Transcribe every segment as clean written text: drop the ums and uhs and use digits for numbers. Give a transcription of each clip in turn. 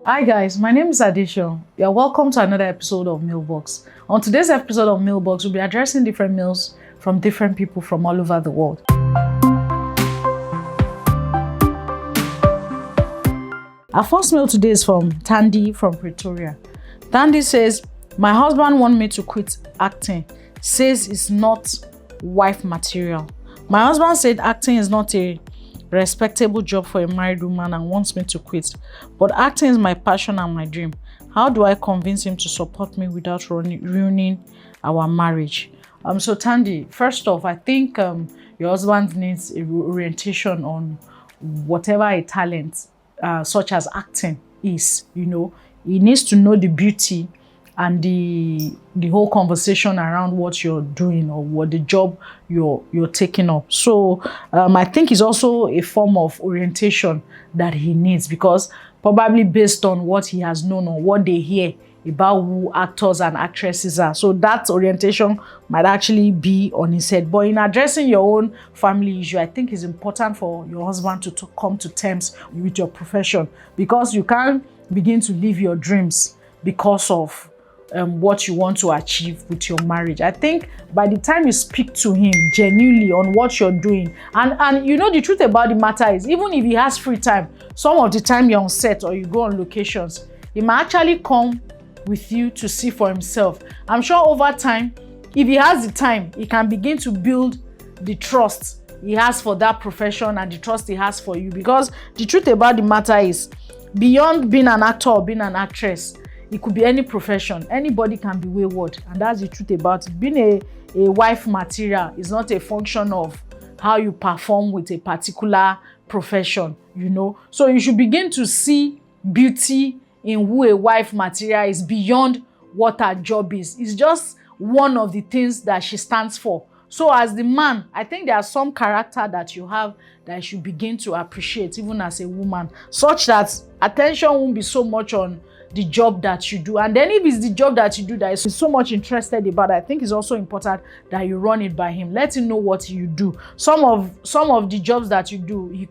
Hi guys, my name is Adisha. You're welcome to another episode of Mailbox. On today's episode of Mailbox, we'll be addressing different mails from different people from all over the world. Our first mail today is from Tandy from Pretoria. Tandy says, my husband wants me to quit acting. Says it's not wife material. My husband said acting is not a respectable job for a married woman and wants me to quit. But acting is my passion and my dream. How do I convince him to support me without ruining our marriage? So Tandy, first off, I think your husband needs a orientation on whatever a talent such as acting is. You know, he needs to know the beauty and the whole conversation around what you're doing or what the job you're taking up. So I think it's also a form of orientation that he needs, because probably based on what he has known or what they hear about who actors and actresses are. So that orientation might actually be on his head. But in addressing your own family issue, I think it's important for your husband to come to terms with your profession, because you can't begin to live your dreams because of what you want to achieve with your marriage. I think by the time you speak to him genuinely on what you're doing, and you know, the truth about the matter is, even if he has free time, some of the time you're on set or you go on locations, he might actually come with you to see for himself. I'm sure over time, if he has the time, he can begin to build the trust he has for that profession and the trust he has for you. Because the truth about the matter is, beyond being an actor or being an actress, it could be any profession. Anybody can be wayward, and that's the truth about it. Being a wife material is not a function of how you perform with a particular profession, you know. So you should begin to see beauty in who a wife material is beyond what her job is. It's just one of the things that she stands for. So as the man, I think there are some character that you have that you should begin to appreciate even as a woman, such that attention won't be so much on the job that you do. And then if it's the job that you do that is so much interested about, I think it's also important that you run it by him. Let him know what you do. Some of the jobs that you do, he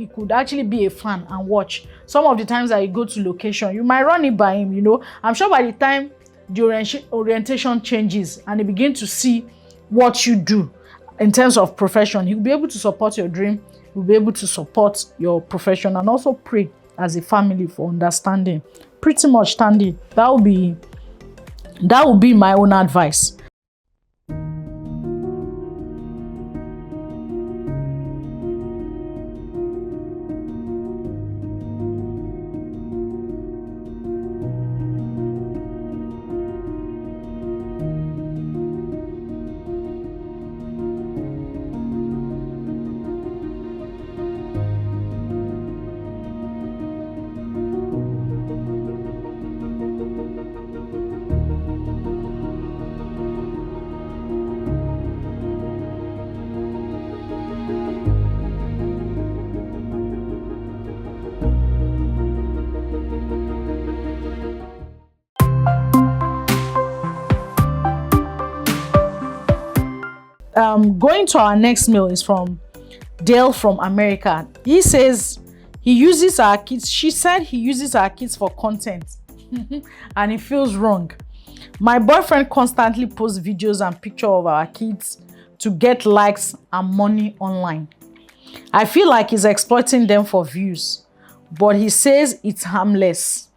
could actually be a fan and watch. Some of the times that you go to location, you might run it by him, you know. I'm sure by the time the orientation changes and he begin to see what you do in terms of profession, he'll be able to support your dream, he'll be able to support your profession, and also pray as a family for understanding. Pretty much, Tandy, that would be my own advice. Going to our next mail is from Dale from America. He says he uses our kids. She said he uses our kids for content and it feels wrong. My boyfriend constantly posts videos and pictures of our kids to get likes and money online. I feel like he's exploiting them for views, but he says it's harmless.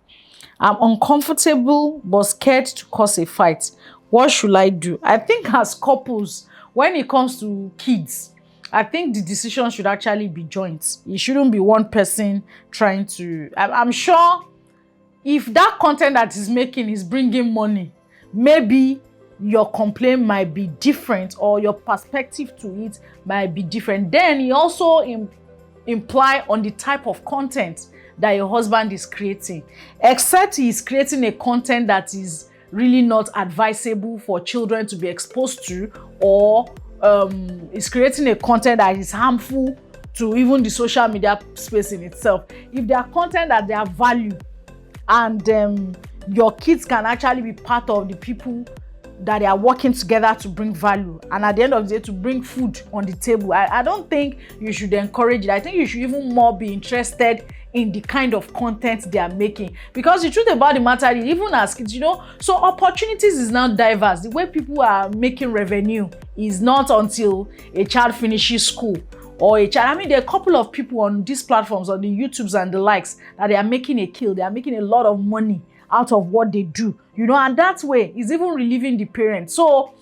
I'm uncomfortable but scared to cause a fight. What should I do? I think as couples, when it comes to kids, I think the decision should actually be joint. It shouldn't be one person trying to... I'm sure if that content that he's making is bringing money, maybe your complaint might be different or your perspective to it might be different. Then he also imply on the type of content that your husband is creating. Except he is creating a content that is really not advisable for children to be exposed to, or is creating a content that is harmful to even the social media space in itself. If they are content that they have value and your kids can actually be part of the people that they are working together to bring value, and at the end of the day to bring food on the table. I don't think you should encourage it. I think you should even more be interested in the kind of content they are making, because the truth about the matter is, even as kids, so opportunities is now diverse. The way people are making revenue is not until a child finishes school, or a child. I mean, there are a couple of people on these platforms, on the YouTubes and the likes, that they are making a kill. They are making a lot of money out of what they do, and that way is even relieving the parents. So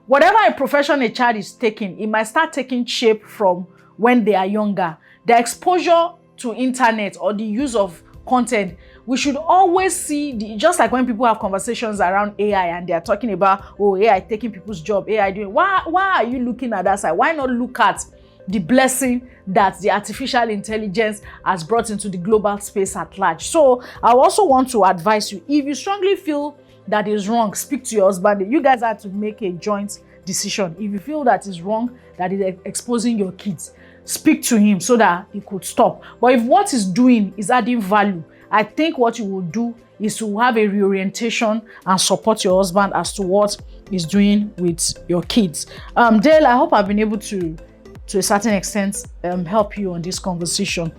whatever a profession a child is taking, it might start taking shape from when they are younger. The exposure to internet or the use of content, we should always see just like when people have conversations around AI and they are talking about, oh, AI taking people's job, AI doing, why are you looking at that side? Why not look at the blessing that the artificial intelligence has brought into the global space at large? So I also want to advise you, if you strongly feel that is wrong, speak to your husband. You guys have to make a joint decision. If you feel that is wrong, that is exposing your kids, speak to him so that he could stop. But if what he's doing is adding value, I think what you will do is to have a reorientation and support your husband as to what he's doing with your kids. Dale, I hope I've been able to a certain extent help you on this conversation.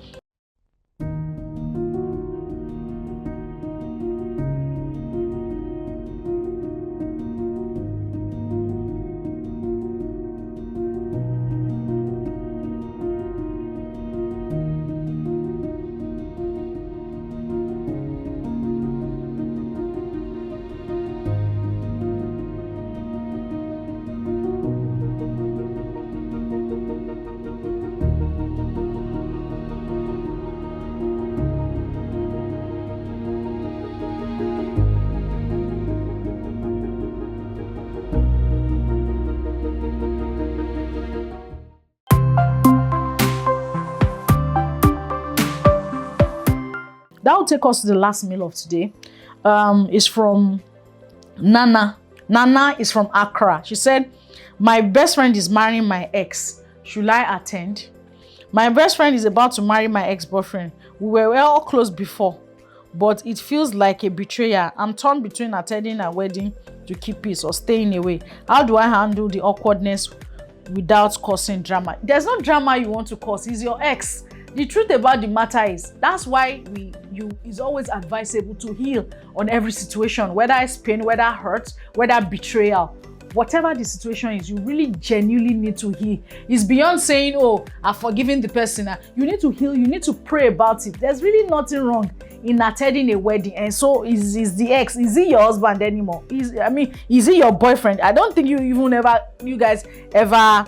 That will take us to the last mail of today. It's from Nana. Nana is from Accra. She said, my best friend is marrying my ex. Should I attend? My best friend is about to marry my ex-boyfriend. We were all close before, but it feels like a betrayal. I'm torn between attending a wedding to keep peace or staying away. How do I handle the awkwardness without causing drama? There's no drama you want to cause. He's your ex. The truth about the matter is, that's why it's always advisable to heal on every situation, whether it's pain, whether hurt, whether betrayal. Whatever the situation is, you really genuinely need to heal. It's beyond saying, oh, I've forgiven the person. You need to heal. You need to pray about it. There's really nothing wrong in attending a wedding. And so is the ex, is he your husband anymore? Is he your boyfriend? I don't think you guys ever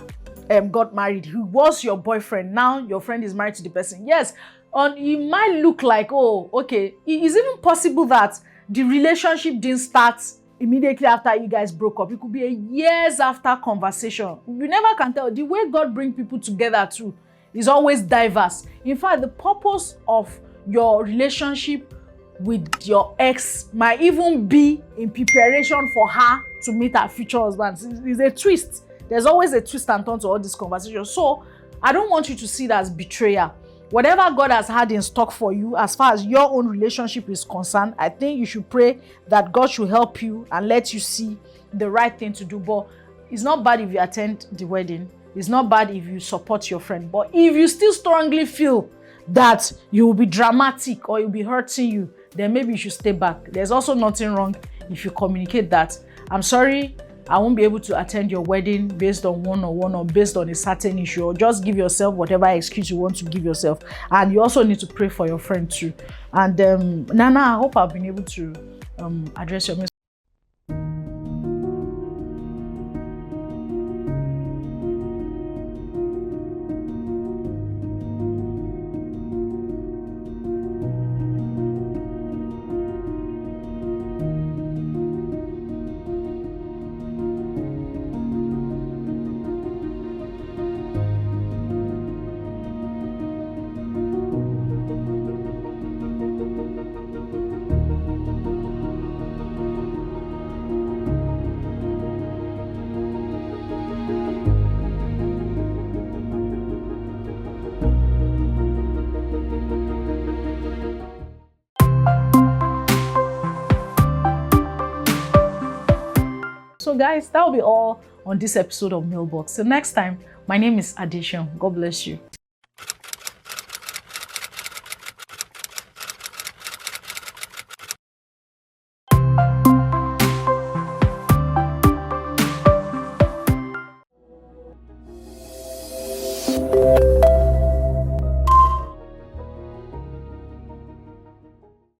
got married. He was your boyfriend. Now your friend is married to the person. Yes, it might look like, oh, okay. It is even possible that the relationship didn't start immediately after you guys broke up. It could be a years after conversation. You never can tell. The way God brings people together too is always diverse. In fact, the purpose of your relationship with your ex might even be in preparation for her to meet her future husband. It's a twist. There's always a twist and turn to all this conversation. So I don't want you to see it as betrayal. Whatever God has had in stock for you, as far as your own relationship is concerned, I think you should pray that God should help you and let you see the right thing to do. But it's not bad if you attend the wedding. It's not bad if you support your friend. But if you still strongly feel that you will be dramatic or it will be hurting you, then maybe you should stay back. There's also nothing wrong if you communicate that, I'm sorry, I won't be able to attend your wedding based on one-on-one or based on a certain issue, or just give yourself whatever excuse you want to give yourself. And you also need to pray for your friend too. And Nana, I hope I've been able to address your message. So guys, that will be all on this episode of Mailbox. So next time, my name is Addition. God bless you.